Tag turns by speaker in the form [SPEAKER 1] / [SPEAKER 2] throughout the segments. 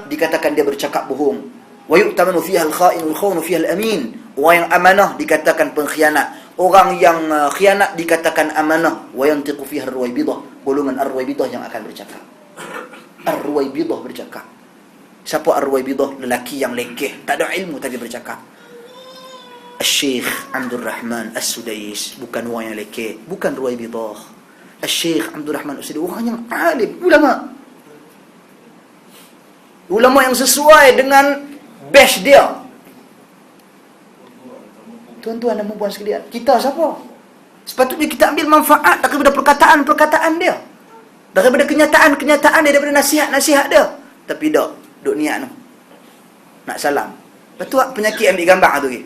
[SPEAKER 1] dikatakan dia bercakap bohong. Wa yu'tamanu fiha al-kha'in wal khawnu fiha al-amin. Orang yang amanah dikatakan pengkhianat. Orang yang khianat dikatakan amanah. Wa yantiqu fiha ar-ruwaybidah. Golongan ar-ruwaybidah yang akan bercakap. Ar-ruwaybidah bercakap. Siapa ar-ruwaybidah? Lelaki yang lekeh, tak ada ilmu tapi bercakap. Syekh Abdul Rahman As-Sudais, bukan orang yang lekeh, bukan ruwaybidah. Syekh Abdul Rahman As-Sudais orang yang alim, ulama yang sesuai dengan batch dia. Tuan-tuan dan puan sekalian, kita siapa? Sepatutnya kita ambil manfaat daripada perkataan-perkataan dia, daripada kenyataan-kenyataan dia, daripada nasihat-nasihat dia. Tapi duk niat tu nak salam. Betul penyakit ambil gambar tu ke?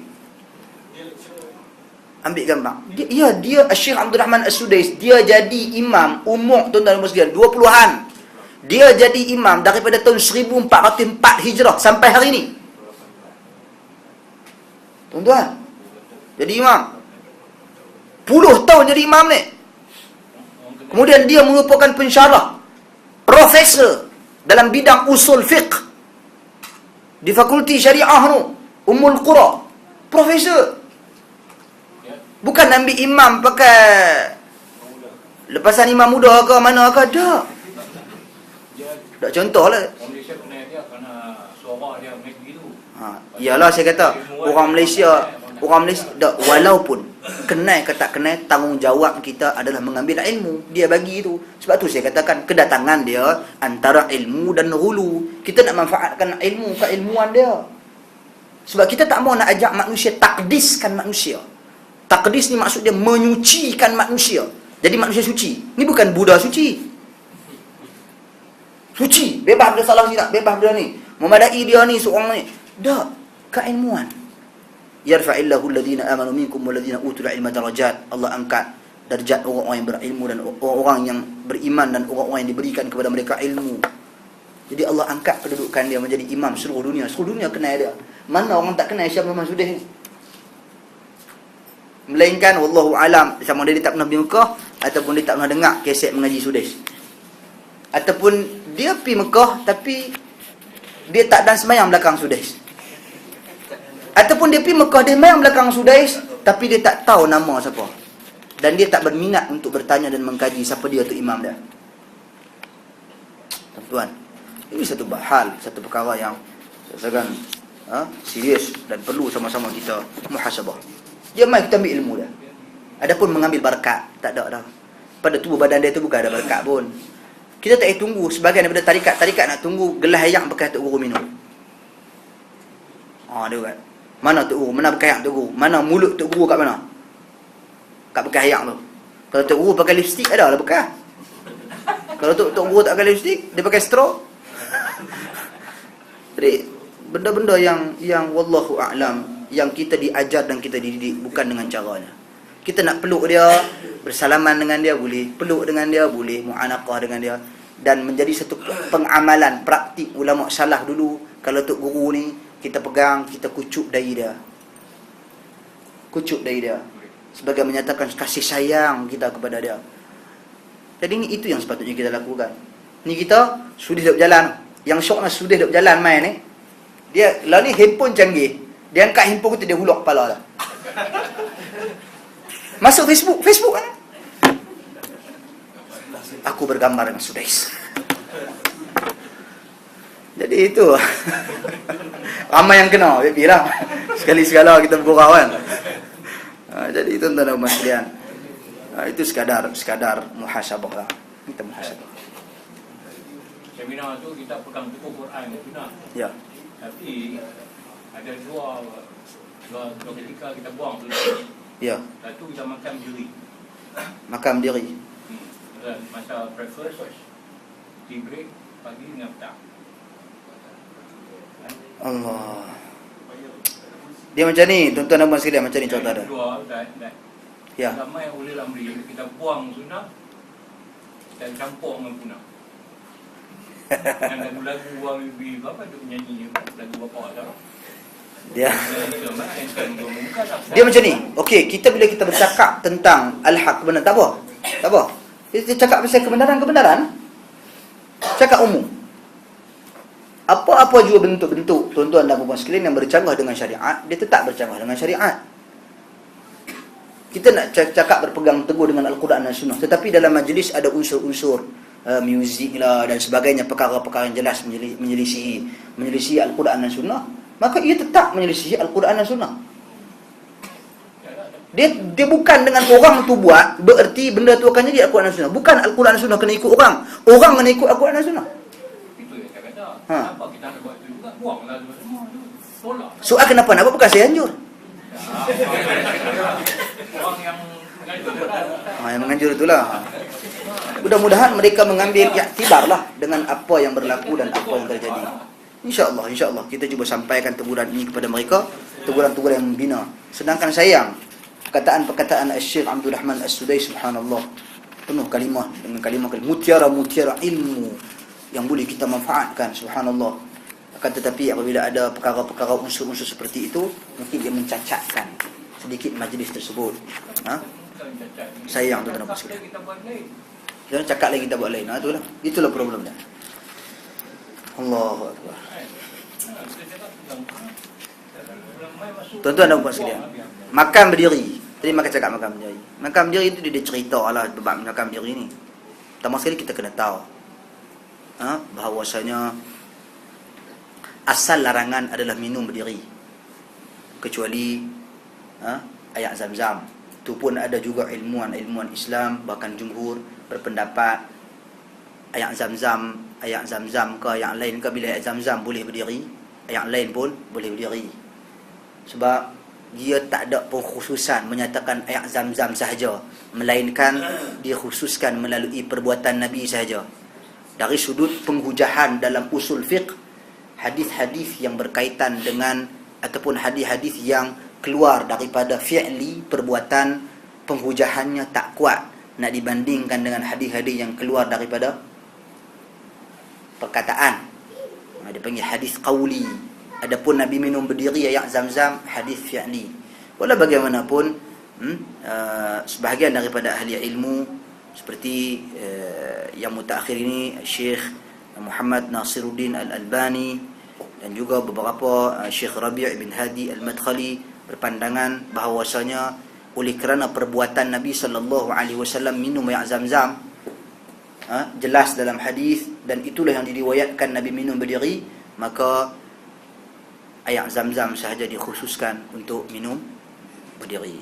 [SPEAKER 1] Ambil gambar. Dia Syekh Abdul Rahman As-Sudais, dia jadi imam umur tuan-tuan dan sekalian 20-an. Dia jadi imam daripada tahun 1404 Hijrah sampai hari ini. Tuan-tuan, jadi imam. Puluh tahun jadi imam ni. Kemudian dia merupakan pensyarah, profesor dalam bidang usul fiqh di Fakulti Syariah Ummul Qura. Profesor. Bukan ambil imam pakai lepasan imam muda ke mana ke, tak. Tak contoh lah. Iyalah saya kata orang Malaysia tak, walaupun kenal ke tak kenal, tanggungjawab kita adalah mengambil ilmu. Dia bagi itu. Sebab tu saya katakan kedatangan dia antara ilmu dan hulu. Kita nak manfaatkan ilmu, keilmuan dia. Sebab kita tak mau nak ajak manusia takdiskan manusia. Takdis ni maksud dia menyucikan manusia. Jadi manusia suci. Ni bukan Buddha suci. Suci, bebas dari salah silap, bebas dari ni. Memadai dia ni seorang ni. Tak, keilmuan. Yarfa'illahu alladhina amanu minkum walladhina utul ilma darajat. Allah angkat darjat orang-orang yang berilmu dan orang-orang yang beriman dan orang-orang yang diberikan kepada mereka ilmu. Jadi Allah angkat kedudukan dia menjadi imam seluruh dunia. Seluruh dunia kenal dia. Mana orang tak kenal Syekh Muhammad Sudais ni? Melainkan wallahu alam, sama dia tak pernah pergi Mekah ataupun dia tak pernah dengar kaset mengaji Sudais. Ataupun dia pergi Mekah tapi dia tak dan sembahyang belakang Sudais. Ataupun dia pergi Mekah, dia sembahyang belakang Sudais tapi dia tak tahu nama siapa. Dan dia tak berminat untuk bertanya dan mengkaji siapa dia tu imam dia. Tuan-tuan, ini satu hal, satu perkara yang saya rasakan serius dan perlu sama-sama kita muhasabah. Dia mai kita ambil ilmu dia. Adapun mengambil berkat, tak ada dah. Pada tubuh badan dia tu bukan ada berkat pun. Kita tak payah tunggu sebagian daripada tarikat nak tunggu gelas ayak bekas Tok Guru minum. Dia kan. Mana Tok Guru? Mana bekas ayak Tok Guru? Mana mulut Tok Guru kat mana? Kat bekas ayak tu. Kalau Tok Guru pakai lipstick, ada lah bekas. Kalau Tok Guru tak pakai lipstick, dia pakai straw. Jadi benda-benda yang wallahu a'lam, yang kita diajar dan kita dididik bukan dengan caranya. Kita nak peluk dia, bersalaman dengan dia boleh, peluk dengan dia boleh, mu'anaqah dengan dia, dan menjadi satu pengamalan praktik ulama salaf dulu. Kalau Tok Guru ni kita pegang, kita kucuk dahi dia, sebagai menyatakan kasih sayang kita kepada dia. Jadi ni itu yang sepatutnya kita lakukan. Ni kita sudah duduk berjalan. Yang syoknya sudah duduk berjalan main ni, dia lah ni handphone canggih, dia angkat handphone kita, dia hulak kepala lah. Masuk Facebook kan? Aku bergambar dengan Sudais. Jadi itu ramai yang kena, bilang sekali-sekala kita bergurau kan. Jadi tuan-tuan dan puan sekalian, itu sekadar muhasabah lah. Kita muhasabah.
[SPEAKER 2] Seminar tu kita pegang buku Quran benar.
[SPEAKER 1] Ya.
[SPEAKER 2] Tapi ada dua ketika kita buang tu.
[SPEAKER 1] Ya.
[SPEAKER 2] Satu kita makan diri.
[SPEAKER 1] Makam diri.
[SPEAKER 2] Masa breakfast, tea break, pagi dengan petang.
[SPEAKER 1] Allah. Dia macam ni, tuan-tuan dan puan sekalian, macam ni contoh dia. Ya.
[SPEAKER 2] Ramai yang boleh lamri, kita buang sunnah dan campur dengan punah. Dan lagu-lagu buang bibi apa tu nyanyi lagu bapa dah.
[SPEAKER 1] Dia macam ni. Okey, bila kita bercakap tentang al-haq, benar tak apa. Kita cakap pasal kebenaran, cakap umum. Apa apa juga bentuk-bentuk tuan-tuan dan puan sekalian yang bercanggah dengan syariat, dia tetap bercanggah dengan syariat. Kita nak cakap berpegang teguh dengan Al-Quran dan Sunnah, tetapi dalam majlis ada unsur-unsur muzik lah dan sebagainya, perkara-perkara yang jelas menyelisihi Al-Quran dan Sunnah, maka ia tetap menyelisihi Al-Quran dan Sunnah. Dia bukan dengan orang tu buat bererti benda tu akan jadi Al-Quran dan Sunnah. Bukan Al-Quran dan Sunnah kena ikut orang kena ikut Al-Quran dan Sunnah.
[SPEAKER 2] Itu yang saya kata. Kenapa kita nak buat tu juga? Buanglah semua tu. Tolak.
[SPEAKER 1] Soal kenapa nak buat, bukan saya anjur.
[SPEAKER 2] Orang yang menganjur.
[SPEAKER 1] Yang menganjur itulah. Mudah-mudahan mereka mengambil iktibar lah dengan apa yang berlaku dan apa yang terjadi. InsyaAllah kita cuba sampaikan teguran ini kepada mereka, teguran-teguran yang membina. Sedangkan sayang perkataan Syekh Abdul Rahman As-Sudai, subhanallah, penuh kalimah dengan kalimah mutiara-mutiara ilmu yang boleh kita manfaatkan, subhanallah. Akan tetapi apabila ada perkara-perkara unsur-unsur seperti itu, mungkin dia mencacatkan sedikit majlis tersebut. Sayang tuan-tuan dan puan. Jangan cakap lain kita buat lain. Itulah problemnya. Allahu Akbar. Tuan-tuan dan puan sekalian, makan berdiri. Tadi makan cakap makan berdiri. Makan berdiri itu dia cerita lah bab makan berdiri ni. Pertama sekali kita kena tahu bahawasanya asal larangan adalah minum berdiri, kecuali ayat Zam-Zam. Itu pun ada juga ilmuwan Islam, bahkan jumhur berpendapat ayat Zam-Zam ke ayat lain ke, bila ayat Zam-Zam boleh berdiri, ayat lain pun boleh berdiri. Sebab dia tak ada pengkhususan menyatakan ayat Zam-Zam sahaja, melainkan dia khususkan melalui perbuatan Nabi sahaja. Dari sudut penghujahan dalam usul fiqh, hadis-hadis yang berkaitan dengan ataupun hadis-hadis yang keluar daripada fi'li, perbuatan, penghujahannya tak kuat nak dibandingkan dengan hadis-hadis yang keluar daripada perkataan. Dia panggil hadis qauli. Adapun Nabi minum berdiri ayat Zam-Zam, hadis fi'li. Walau bagaimanapun, sebahagian daripada ahli ilmu seperti yang mutakhir ini, Syekh Muhammad Nasiruddin Al-Albani dan juga beberapa Syekh Rabi' bin Hadi Al-Madkhali berpandangan bahawasanya oleh kerana perbuatan Nabi SAW minum ayat Zam-Zam jelas dalam hadis, dan itulah yang diriwayatkan Nabi minum berdiri, maka ayat Zam-Zam sahaja dikhususkan untuk minum berdiri.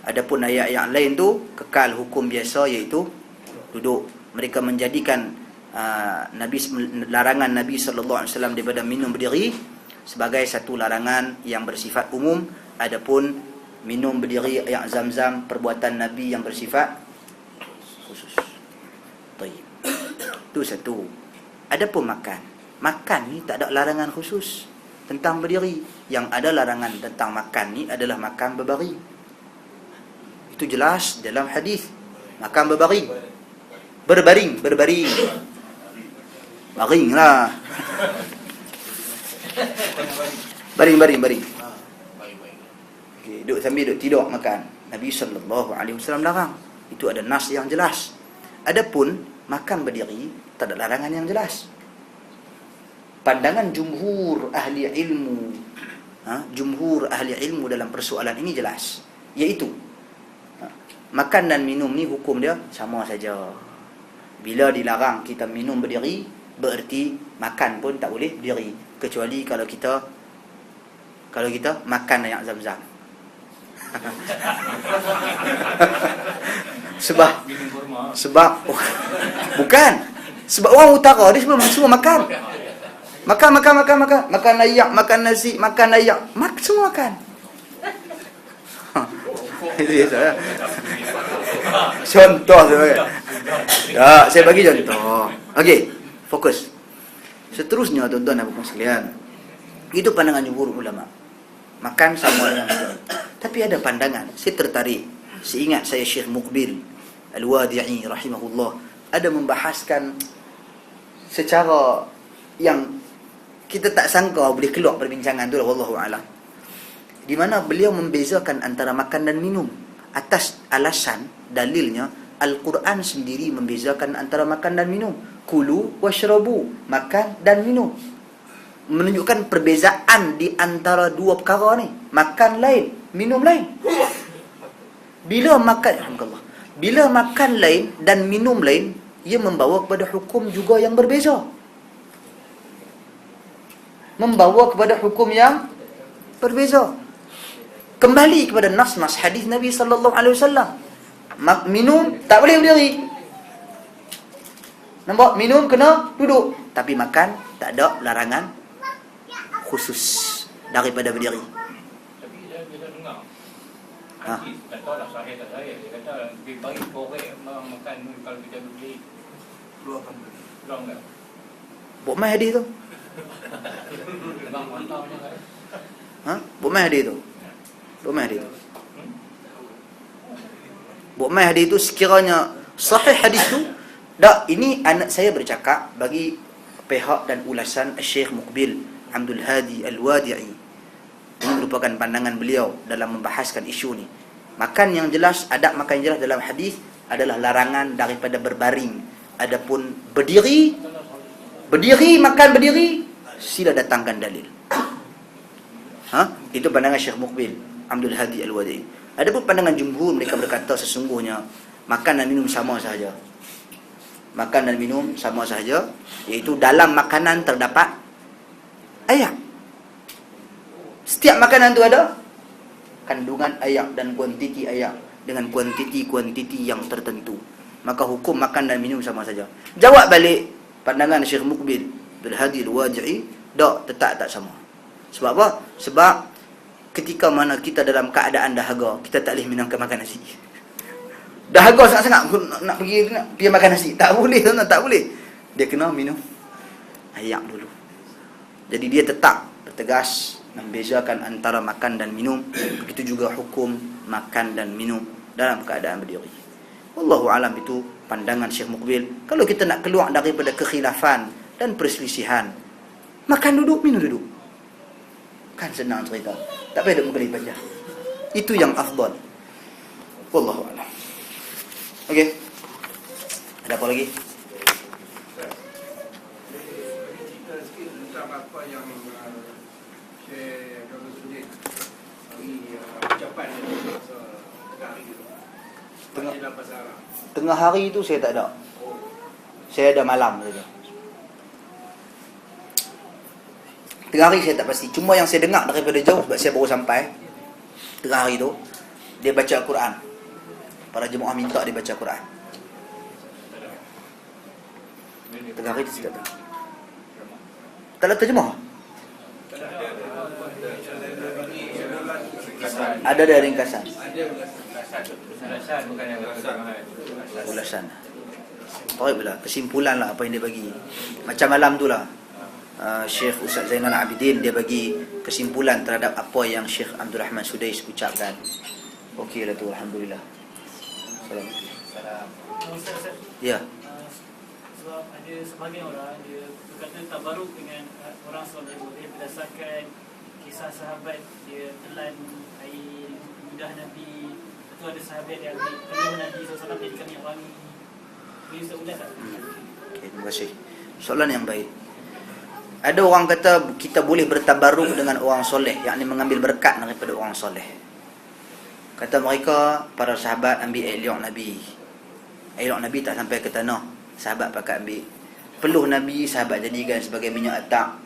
[SPEAKER 1] Adapun ayat-ayat lain tu kekal hukum biasa, iaitu duduk. Mereka menjadikan larangan Nabi SAW daripada minum berdiri sebagai satu larangan yang bersifat umum. Adapun minum berdiri ayat Zam-Zam perbuatan Nabi yang bersifat khusus. Baik. Itu satu. Adapun makan ni tak ada larangan khusus tentang berdiri. Yang ada larangan tentang makan ni adalah makan berbaring. Itu jelas dalam hadis. Makan berbaring. Berbaring. Baring lah. Baring. Okay, duduk sambil duduk tidur makan. Nabi SAW larang. Itu ada nas yang jelas. Adapun makan berdiri tak ada larangan yang jelas. Pandangan jumhur ahli ilmu dalam persoalan ini jelas, iaitu makan dan minum ni hukum dia sama saja. Bila dilarang kita minum berdiri, bererti makan pun tak boleh berdiri, kecuali kalau kita makan ayat Zam-Zam. sebab bukan sebab orang utara dia semua makan. Makan ayak, makan nasi, makan ayak, semua makan. Itu biasa ya. Contoh saya bagi contoh. Okey, fokus. Seterusnya tuan-tuan dan puan sekalian, itu pandangan jumhur ulama. Makan sama dengan berdiri. Tapi ada pandangan, saya tertarik. Seingat saya Syekh Muqbil Al-Wadi'i rahimahullah ada membahaskan secara yang kita tak sangka boleh keluar perbincangan tu lah, wallahu a'lam. Di mana beliau membezakan antara makan dan minum atas alasan dalilnya Al-Quran sendiri membezakan antara makan dan minum. Kulu washrabu, makan dan minum. menunjukkan perbezaan di antara dua perkara ni. Makan lain, minum lain. Bila makan lain dan minum lain, ia membawa kepada hukum juga yang berbeza. Membawa kepada hukum yang berbeza. Kembali kepada nas-nas hadis Nabi sallallahu alaihi wasallam. Minum tak boleh berdiri. Nampak? Minum kena duduk. Tapi makan tak ada larangan khusus daripada berdiri.
[SPEAKER 2] Tapi saya bila dengar
[SPEAKER 1] Ha?
[SPEAKER 2] hadis, tak tahu lah sahih tak sahih. Dia kata lebih baik korek makan kalau kita berdiri. Peluang tak?
[SPEAKER 1] Buat mai hadis tu.
[SPEAKER 2] Memang mantapnya kan?
[SPEAKER 1] Ha? Buat mai hadis tu. Buat mai hadis tu. Buat mai hadis tu sekiranya sahih hadis tu. Tak, ini anak saya bercakap bagi pihak dan ulasan Syekh Muqbil Abdul Hadi Al-Wadi'i. Ini merupakan pandangan beliau dalam membahaskan isu ni. Makan yang jelas, adab makan yang jelas dalam hadis adalah larangan daripada berbaring. Adapun berdiri makan berdiri, sila datangkan dalil. Itu pandangan Syekh Muqbil Abdul Hadi Al-Wadi'i. Adapun pandangan jumhur, mereka berkata sesungguhnya makan dan minum sama sahaja. Makan dan minum sama sahaja, iaitu dalam makanan terdapat air. Setiap makanan tu ada kandungan air dan kuantiti air dengan kuantiti yang tertentu. Maka hukum makan dan minum sama saja. Jawab balik pandangan Syekh Muqbil Abdul Hadi Al-Wadi'i, tetap tak sama. Sebab apa? Sebab ketika mana kita dalam keadaan dahaga, kita tak boleh makan nasi. Dahaga sangat-sangat nak pergi makan nasi. Tak boleh, tuan-tuan, tak boleh. Dia kena minum air dulu. Jadi dia tetap bertegas membezakan antara makan dan minum. Begitu juga hukum makan dan minum dalam keadaan berdiri. Wallahu alam, itu pandangan Syekh Muqbil. Kalau kita nak keluar daripada kekhilafan dan perselisihan, makan duduk, minum duduk. Kan senang cerita. Tak payah duk berkali panjang. Itu yang afdal. Wallahu alam. Okey. Ada apa lagi?
[SPEAKER 3] Cerita sikit tentang apa yang Syekh Dr. Sudin bagi ucapan masa tengah hari itu. Dalam bahasa Arab.
[SPEAKER 1] Tengah hari tu saya tak ada. Saya ada malam saja. Tengah hari saya tak pasti. Cuma yang saya dengar daripada jauh, sebab saya baru sampai tengah hari tu, dia baca Al-Quran. Para jemaah minta dia baca Quran. Tengah hari tu saya tak tahu. Tak ada terjemah? Ada dari ringkasan.
[SPEAKER 2] Ulasan bukan yang
[SPEAKER 1] Ulasan. Tahu bila kesimpulan lah apa yang dia bagi. Macam malam tu lah, Syekh Ustaz Zainal Abidin dia bagi kesimpulan terhadap apa yang Syekh Abdul Rahman Sudais ucapkan. Okey lah tu, alhamdulillah. Salam.
[SPEAKER 4] Ustaz,
[SPEAKER 1] Ya.
[SPEAKER 4] sebab ada sebahagian orang dia berkata tabaruk dengan orang soleh boleh berdasarkan kisah sahabat dia telan air ludah Nabi. Itu ada sahabat yang penuh Nabi SAW jadi kami wangi. Ini Ustaz boleh tak?
[SPEAKER 1] Okay, terima kasih. Soalan yang baik. Ada orang kata kita boleh bertabaruk dengan orang soleh, yakni mengambil berkat daripada orang soleh. Kata mereka, para sahabat ambil elok Nabi. Elok Nabi tak sampai ke tanah, sahabat pakai ambil. Peluh Nabi, sahabat jadikan sebagai minyak atak.